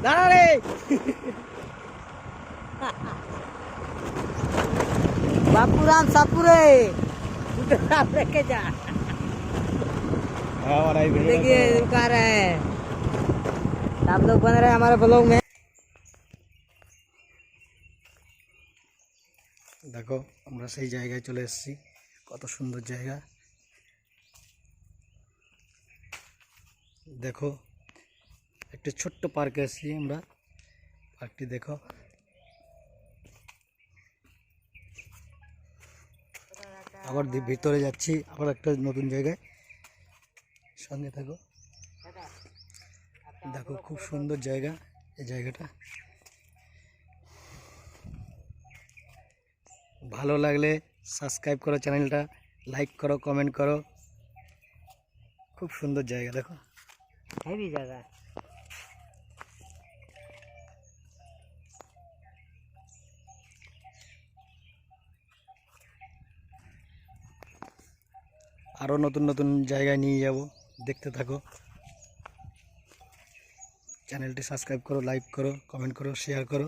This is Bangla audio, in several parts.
দাঁড়া রে बापूराम सापुरे आप लेके जा। देखिए रुका रहे हैं आप लोग बन रहे हैं हमारे ब्लॉग में। দেখো আমরা সেই জায়গায় চলে এসেছি, কত সুন্দর জায়গা। দেখো একটা ছোট্ট পার্কে এসেছি আমরা, পার্কটি দেখো। আবার ভিতরে যাচ্ছি, আবার একটা নতুন জায়গায়, সঙ্গে থাকো। দেখো খুব সুন্দর জায়গা এই জায়গাটা। ভালো লাগলে সাবস্ক্রাইব করো চ্যানেলটা, লাইক করো, কমেন্ট করো। খুব সুন্দর জায়গা দেখো, হেভি জায়গা। আরও নতুন নতুন জায়গায় নিয়ে যাব, দেখতে থাকো। চ্যানেলটি সাবস্ক্রাইব করো, লাইক করো, কমেন্ট করো, শেয়ার করো।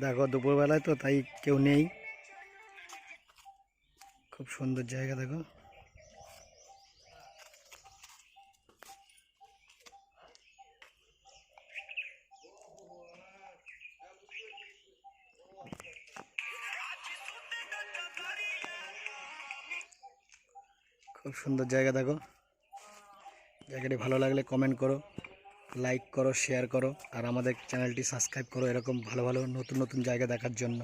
দেখো দুপুরবেলায় তো তাই কেউ নেই, খুব সুন্দর জায়গা দেখো। খুব সুন্দর জায়গা দেখো। জায়গাটি ভালো লাগলে কমেন্ট করো, লাইক করো, শেয়ার করো, আর আমাদের চ্যানেলটি সাবস্ক্রাইব করো এরকম ভালো ভালো নতুন নতুন জায়গা দেখার জন্য।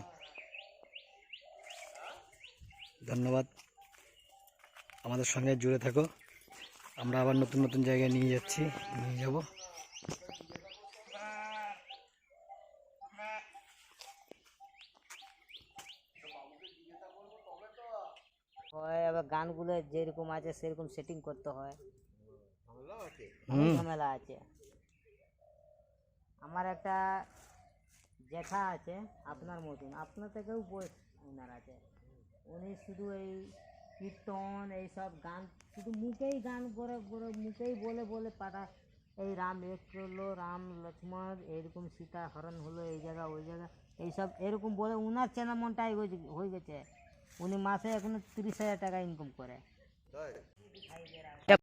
ধন্যবাদ, আমাদের সঙ্গে জুড়ে থাকো। আমরা আবার নতুন নতুন জায়গায় নিয়ে যাব। এবার গানগুলো যেরকম আছে সেরকম সেটিং করতে হয়, ঝামেলা আছে। আমার একটা জ্যাঠা আছে আপনার মতন, আপনার থেকেও বয়স ওনার আছে। উনি শুধু এই কীর্তন এইসব গান, শুধু মুখেই গান করে করে মুখেই বলে বলে পাঠা। এই রাম এক করলো, রাম লক্ষ্মণ এরকম সীতা হরণ হলো, এই জায়গা ওই জায়গা এইসব এরকম বলে উনার চেনা মনটাই হয়ে গেছে। উনি মাসে এখন 30,000 টাকা ইনকাম করে।